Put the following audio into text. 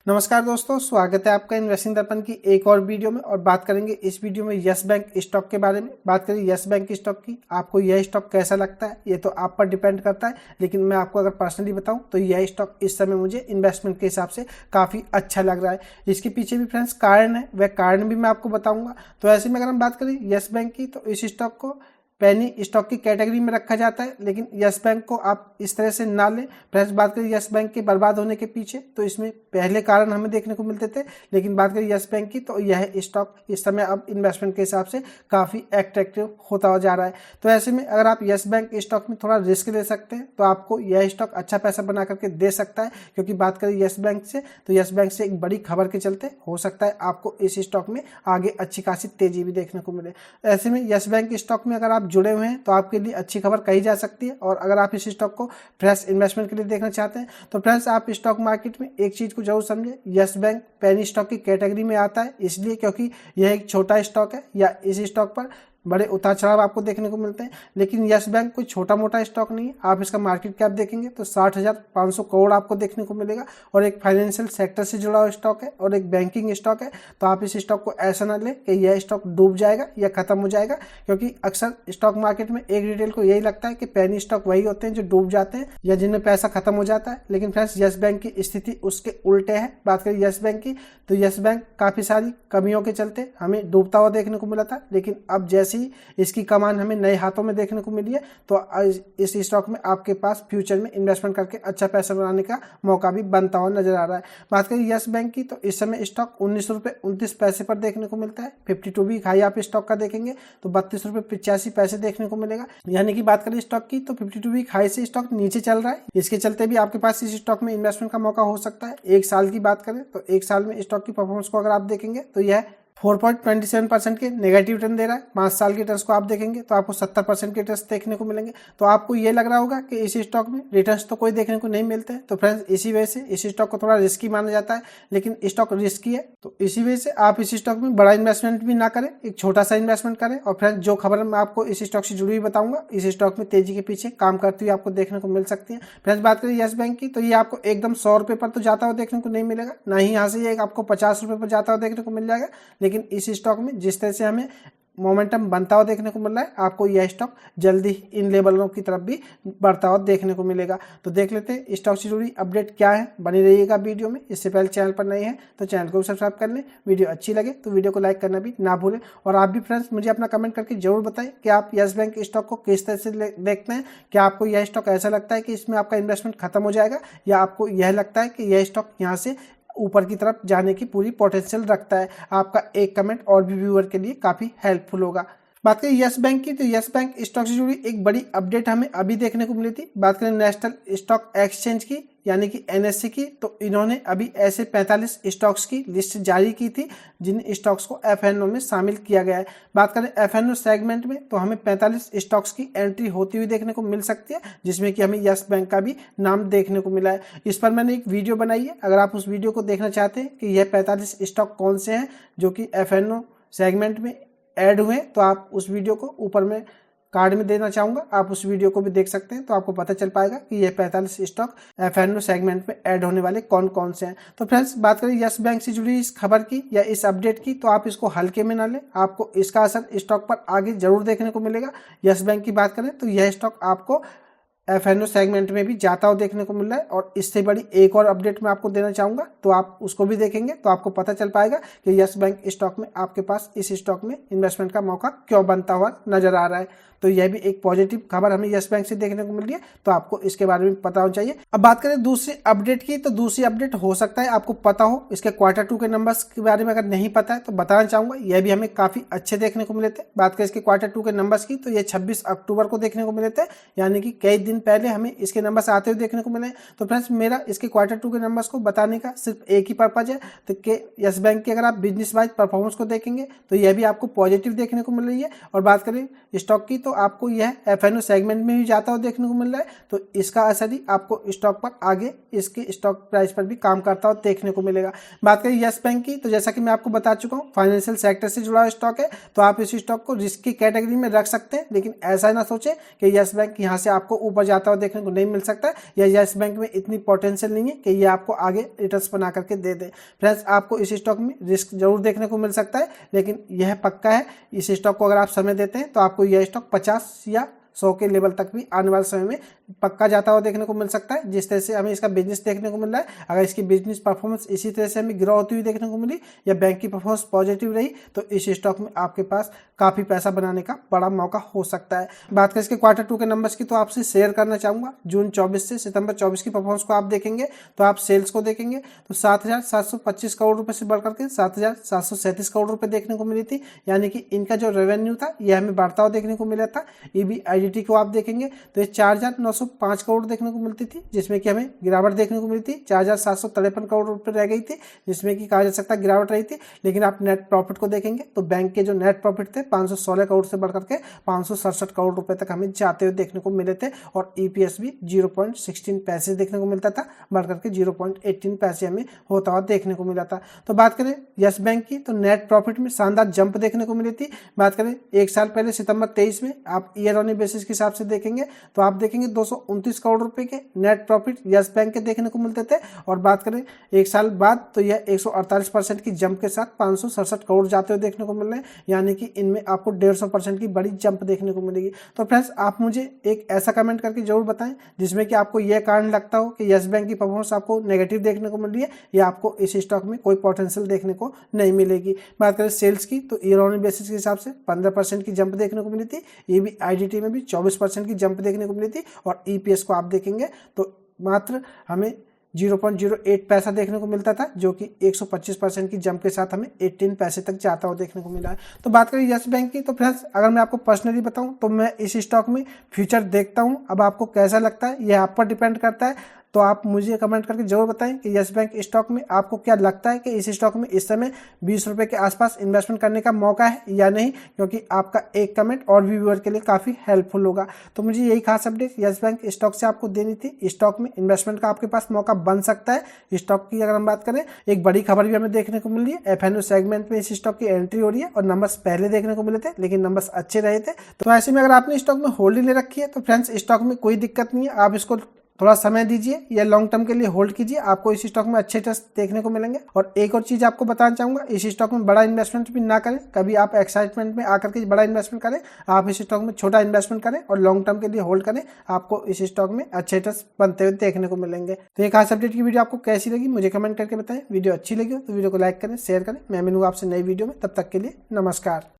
नमस्कार दोस्तों, स्वागत है आपका इन्वेस्टिंग दर्पण की एक और वीडियो में। और बात करेंगे इस वीडियो में यस बैंक स्टॉक के बारे में। बात करें यस बैंक स्टॉक की, आपको यह स्टॉक कैसा लगता है ये तो आप पर डिपेंड करता है, लेकिन मैं आपको अगर पर्सनली बताऊं तो यह स्टॉक इस समय मुझे इन्वेस्टमेंट के हिसाब से काफ़ी अच्छा लग रहा है। इसके पीछे भी फ्रेंड्स कारण है, वह कारण भी मैं आपको बताऊँगा। तो ऐसे में अगर हम बात करें यस बैंक की, तो इस स्टॉक को पेनी स्टॉक की कैटेगरी में रखा जाता है, लेकिन यस बैंक को आप इस तरह से ना लें। फ्रेंड्स, बात करें यस बैंक के बर्बाद होने के पीछे, तो इसमें पहले कारण हमें देखने को मिलते थे, लेकिन बात करें यस बैंक की तो यह स्टॉक इस समय अब इन्वेस्टमेंट के हिसाब से काफ़ी अट्रैक्टिव होता जा रहा है। तो ऐसे में अगर आप यस बैंक स्टॉक में थोड़ा रिस्क ले सकते हैं तो आपको यह स्टॉक अच्छा पैसा बना करके दे सकता है। क्योंकि बात करें यस बैंक से, तो यस बैंक से एक बड़ी खबर के चलते हो सकता है आपको इस स्टॉक में आगे अच्छी खासी तेजी भी देखने को मिले। ऐसे में यस बैंक स्टॉक में अगर आप जुड़े हुए हैं तो आपके लिए अच्छी खबर कही जा सकती है। और अगर आप इस स्टॉक को फ्रेश इन्वेस्टमेंट के लिए देखना चाहते हैं तो फ्रेंड्स, आप स्टॉक मार्केट में एक चीज को जरूर समझें, यस बैंक पेनी स्टॉक की कैटेगरी में आता है इसलिए क्योंकि यह एक छोटा स्टॉक है, या इस स्टॉक पर बड़े उतार चढ़ाव आपको देखने को मिलते हैं। लेकिन यस बैंक कोई छोटा मोटा स्टॉक नहीं है। आप इसका मार्केट कैप देखेंगे तो 60,500 करोड़ आपको देखने को मिलेगा, और एक फाइनेंशियल सेक्टर से जुड़ा हुआ स्टॉक है और एक बैंकिंग स्टॉक है। तो आप इस स्टॉक को ऐसा ना लें कि यह स्टॉक डूब जाएगा या खत्म हो जाएगा, क्योंकि अक्सर स्टॉक मार्केट में एक रिटेल को यही लगता है कि पेनी स्टॉक वही होते हैं जो डूब जाते हैं या जिनमें पैसा खत्म हो जाता है। लेकिन फ्रेंड्स, यस बैंक की स्थिति उसके उल्टे है। बात करें यस बैंक की, तो यस बैंक काफी सारी कमियों के चलते हमें डूबता हुआ देखने को मिला था, लेकिन अब जैसे ही इसकी कमान हमें नए हाथों में देखने को मिली है तो इस स्टॉक में आपके पास फ्यूचर में इन्वेस्टमेंट करके अच्छा पैसा बनाने का मौका भी बनता हुआ नजर आ रहा है। बात करें यस बैंक की, तो इस समय स्टॉक 19 रुपये 29 पैसे पर देखने को मिलता है। 52 वीक हाई आप स्टॉक का देखेंगे तो 32 रुपये 85 पैसे देखने को मिलेगा। यानी कि बात करें स्टॉक की तो 52 वीक हाई से स्टॉक नीचे चल रहा है। इसके चलते भी आपके पास इस स्टॉक में इन्वेस्टमेंट का मौका हो सकता है। एक साल की बात करें तो एक साल में स्टॉक की परफॉर्मेंस को अगर आप देखेंगे तो यह 4.27% के नेगेटिव रिटर्न दे रहा है। 5 साल के रिटर्न्स को आप देखेंगे तो आपको 70% के रिटर्न्स देखने को मिलेंगे। तो आपको ये लग रहा होगा कि इस स्टॉक में रिटर्न्स तो कोई देखने को नहीं मिलते हैं। तो फ्रेंड्स, इसी वजह से इस स्टॉक को थोड़ा रिस्की माना जाता है, लेकिन स्टॉक रिस्की है तो इसी वजह से आप इस स्टॉक में बड़ा इन्वेस्टमेंट भी ना करें, एक छोटा सा इन्वेस्टमेंट करें। और फ्रेंड्स, जो खबर मैं आपको इस स्टॉक से जुड़ी हुई बताऊंगा, इस स्टॉक में तेजी के पीछे काम करती हुई आपको देखने को मिल सकती है। फ्रेंड्स, बात करें यस बैंक की, तो ये आपको एकदम 100 रुपये पर तो जाता हुआ देखने को नहीं मिलेगा, ना ही यहाँ से ये आपको 50 रुपये पर जाता हुआ देखने को मिल जाएगा। लेकिन इस स्टॉक जिस तरह से हमें मोमेंटम बनता हुआ देखने को मिल रहा है, आपको यह स्टॉक जल्दी इन लेवलों की तरफ भी बढ़ता हुआ देखने को मिलेगा। तो देख लेते हैं स्टॉक से जुड़ी अपडेट क्या है। बनी रहिएगा वीडियो में। इससे पहले चैनल पर नए हैं तो चैनल को सब्सक्राइब कर लें। वीडियो अच्छी लगे तो वीडियो को लाइक करना भी ना भूलें। और आप भी फ्रेंड्स मुझे अपना कमेंट करके जरूर बताएं कि आप यस बैंक स्टॉक को किस तरह से देखते हैं। क्या आपको यह स्टॉक ऐसा लगता है कि इसमें आपका इन्वेस्टमेंट खत्म हो जाएगा, या आपको यह लगता है कि यह स्टॉक यहाँ से ऊपर की तरफ जाने की पूरी पोटेंशियल रखता है। आपका एक कमेंट और भी व्यूअर के लिए काफी हेल्पफुल होगा। बात करें यस बैंक की, तो यस बैंक स्टॉक से जुड़ी एक बड़ी अपडेट हमें अभी देखने को मिली थी। बात करें नेशनल स्टॉक एक्सचेंज की, यानी कि एनएससी की, तो इन्होंने अभी ऐसे 45 स्टॉक्स की लिस्ट जारी की थी जिन स्टॉक्स को एफएनओ में शामिल किया गया है। बात करें एफएनओ सेगमेंट में, तो हमें 45 स्टॉक्स की एंट्री होती हुई देखने को मिल सकती है, जिसमें कि हमें यस बैंक का भी नाम देखने को मिला है। इस पर मैंने एक वीडियो बनाई है, अगर आप उस वीडियो को देखना चाहते हैं कि यह 45 स्टॉक कौन से हैं जो कि एफएनओ सेगमेंट में ऐड हुए, तो आप उस वीडियो को ऊपर में कार्ड में देना चाहूंगा, आप उस वीडियो को भी देख सकते हैं। तो आपको पता चल पाएगा कि ये 45 स्टॉक एफएनओ सेगमेंट में ऐड होने वाले कौन कौन से हैं। तो फ्रेंड्स, बात करें यस बैंक से जुड़ी इस खबर की या इस अपडेट की, तो आप इसको हल्के में ना लें, आपको इसका असर स्टॉक पर आगे जरूर देखने को मिलेगा। यस बैंक की बात करें तो यह स्टॉक आपको एफएनओ सेगमेंट में भी जाता हुआ देखने को मिल रहा है। और इससे बड़ी एक और अपडेट मैं आपको देना चाहूंगा, तो आप उसको भी देखेंगे तो आपको पता चल पाएगा कि यस बैंक स्टॉक में आपके पास इस स्टॉक में इन्वेस्टमेंट का मौका क्यों बनता हुआ नजर आ रहा है। तो यह भी एक पॉजिटिव खबर हमें यस बैंक से देखने को मिल रही है, तो आपको इसके बारे में पता होना चाहिए। अब बात करें दूसरी अपडेट की, तो दूसरी अपडेट हो सकता है आपको पता हो। इसके Q2 के नंबर्स के बारे में अगर नहीं पता है तो बताना चाहूंगा, यह भी हमें काफी अच्छे देखने को मिले थे। बात करें इसके Q2 के नंबर्स की, तो ये 26 अक्टूबर को देखने को मिले थे, यानी कि कई दिन पहले हमें इसके नंबर्स आते हुए देखने को मिले। तो फ्रेंड्स, मेरा इसके Q2 के नंबर्स को बताने का सिर्फ एक ही पर्पज है, तो कि यस बैंक की अगर आप बिजनेस वाइज परफॉर्मेंस को देखेंगे तो यह भी आपको पॉजिटिव देखने को मिल रही है। और बात करें स्टॉक की, तो आपको यह एफएनओ सेगमेंट में भी जाता हुआ देखने को मिल रहा है, तो इसका असर ही आपको स्टॉक पर आगे इसके स्टॉक प्राइस पर भी काम करता हुआ देखने को मिलेगा। बात करें यस बैंक की, तो जैसा कि मैं आपको बता चुका हूँ, फाइनेंशियल सेक्टर से जुड़ा स्टॉक है, तो आप इस स्टॉक को रिस्क की कैटेगरी में रख सकते हैं। लेकिन ऐसा ना सोचे कि यस बैंक यहाँ से आपको ऊपर जाता हुआ देखने को नहीं मिल सकता है, या यस बैंक में इतनी पोटेंशियल नहीं है कि ये आपको आगे रिटर्न्स बना करके दे दे। फ्रेंड्स, आपको इस स्टॉक में रिस्क जरूर देखने को मिल सकता है, लेकिन यह पक्का है इस स्टॉक को अगर आप समय देते हैं तो आपको यह स्टॉक 50 या 100 के लेवल तक भी आने वाले समय में पक्का जाता हुआ देखने को मिल सकता है। जिस तरह से हमें इसका बिजनेस देखने को मिल रहा है, अगर इसकी बिजनेस परफॉर्मेंस इसी तरह से हमें ग्रो होती हुई देखने को मिली या बैंक की परफॉर्मेंस पॉजिटिव रही तो इस स्टॉक में आपके पास काफ़ी पैसा बनाने का बड़ा मौका हो सकता है। बात करें इसके Q2 के नंबर्स की तो आपसे शेयर करना चाहूँगा। जून 24 से सितंबर 24 की परफॉर्मेंस को आप देखेंगे तो आप सेल्स को देखेंगे तो 7,725 करोड़ रुपये से बढ़ करके 7,737 करोड़ रुपये देखने को मिली थी, यानी कि इनका जो रेवेन्यू था यह हमें बढ़ता हुआ देखने को मिला था। EBIDT को आप देखेंगे तो ये 4,905 करोड़ देखने को मिलती थी, जिसमें कि हमें गिरावट देखने को मिलती थी। 4,753 करोड़ रुपये रह गई थी, जिसमें कि कहा जा सकता है गिरावट रही थी। लेकिन आप नेट प्रॉफिट को देखेंगे तो बैंक के जो नेट प्रॉफिट थे 516 करोड़ से बढ़कर के 567 करोड़ रुपए तक हमें जाते हुए देखने को मिले थे, और EPS भी 0.16 पैसे देखने को मिलता था, बढ़कर के 0.18 पैसे हमें होता हुआ देखने को मिला था। तो बात करें यस बैंक की तो नेट प्रॉफिट में शानदार जंप देखने को मिली थी। बात करें एक साल पहले सितंबर 23 में आप ईयर ऑन बेसिस के हिसाब से देखेंगे तो आप देखेंगे 229 करोड़ रुपए के नेट प्रॉफिट यस बैंक के देखने को मिलते थे, और बात करें एक साल बाद तो यह 148% की जंप के साथ 567 करोड़ जाते हुए देखने को मिल रहे हैं, यानी कि इनमें आपको 150% की बड़ी जंप देखने को मिलेगी। तो फ्रेंड्स, आप मुझे एक ऐसा कमेंट करके जरूर बताएं जिसमें कि आपको यह कारण लगता हो कि यस बैंक की परफॉर्मेंस आपको नेगेटिव देखने को मिल रही है या आपको इस स्टॉक में कोई पोटेंशियल देखने को नहीं मिलेगी। बात करें सेल्स की तो ईयर ऑन बेसिस के हिसाब से 15% की जंप देखने को मिली थी। EBIDT में भी 24% की जंप देखने को मिली थी, और EPS को आप देखेंगे तो मात्र हमें 0.08 पैसा देखने को मिलता था, जो कि 125% की जंप के साथ हमें 18 पैसे तक जाता हुआ देखने को मिला है। तो बात करें यस बैंक की तो फ्रेंड्स, अगर मैं आपको पर्सनली बताऊं तो मैं इस स्टॉक में फ्यूचर देखता हूं। अब आपको कैसा लगता है यह आप पर डिपेंड करता है, तो आप मुझे कमेंट करके जरूर बताएं कि यस बैंक स्टॉक में आपको क्या लगता है कि इस स्टॉक में इस समय 20 रुपये के आसपास इन्वेस्टमेंट करने का मौका है या नहीं, क्योंकि आपका एक कमेंट और भी व्यूअर के लिए काफ़ी हेल्पफुल होगा। तो मुझे यही खास अपडेट यस बैंक स्टॉक से आपको देनी थी। स्टॉक में इन्वेस्टमेंट का आपके पास मौका बन सकता है। स्टॉक की अगर हम बात करें, एक बड़ी खबर भी हमें देखने को मिल रही है। FNO सेगमेंट में इस स्टॉक की एंट्री हो रही है, और नंबर्स पहले देखने को मिले थे लेकिन नंबर्स अच्छे रहे थे। तो ऐसे में अगर आपने स्टॉक में होल्ड ले रखी है तो फ्रेंड्स, स्टॉक में कोई दिक्कत नहीं है, आप इसको थोड़ा समय दीजिए या लॉन्ग टर्म के लिए होल्ड कीजिए, आपको इस स्टॉक में अच्छे ट्रस्ट देखने को मिलेंगे। और एक और चीज आपको बताना चाहूंगा, इस स्टॉक में बड़ा इन्वेस्टमेंट भी ना करें। कभी आप एक्साइटमेंट में आकर के बड़ा इन्वेस्टमेंट करें, आप इस स्टॉक में छोटा इन्वेस्टमेंट करें और लॉन्ग टर्म के लिए होल्ड करें, आपको इस स्टॉक में अच्छे ट्रस्ट बनते हुए देखने को मिलेंगे। तो एक खास अपडेट की वीडियो आपको कैसी लगी मुझे कमेंट करके बताएं। वीडियो अच्छी लगी हो तो वीडियो को लाइक करें, शेयर करें। मैं मिलूंगा आपसे नई वीडियो में, तब तक के लिए नमस्कार।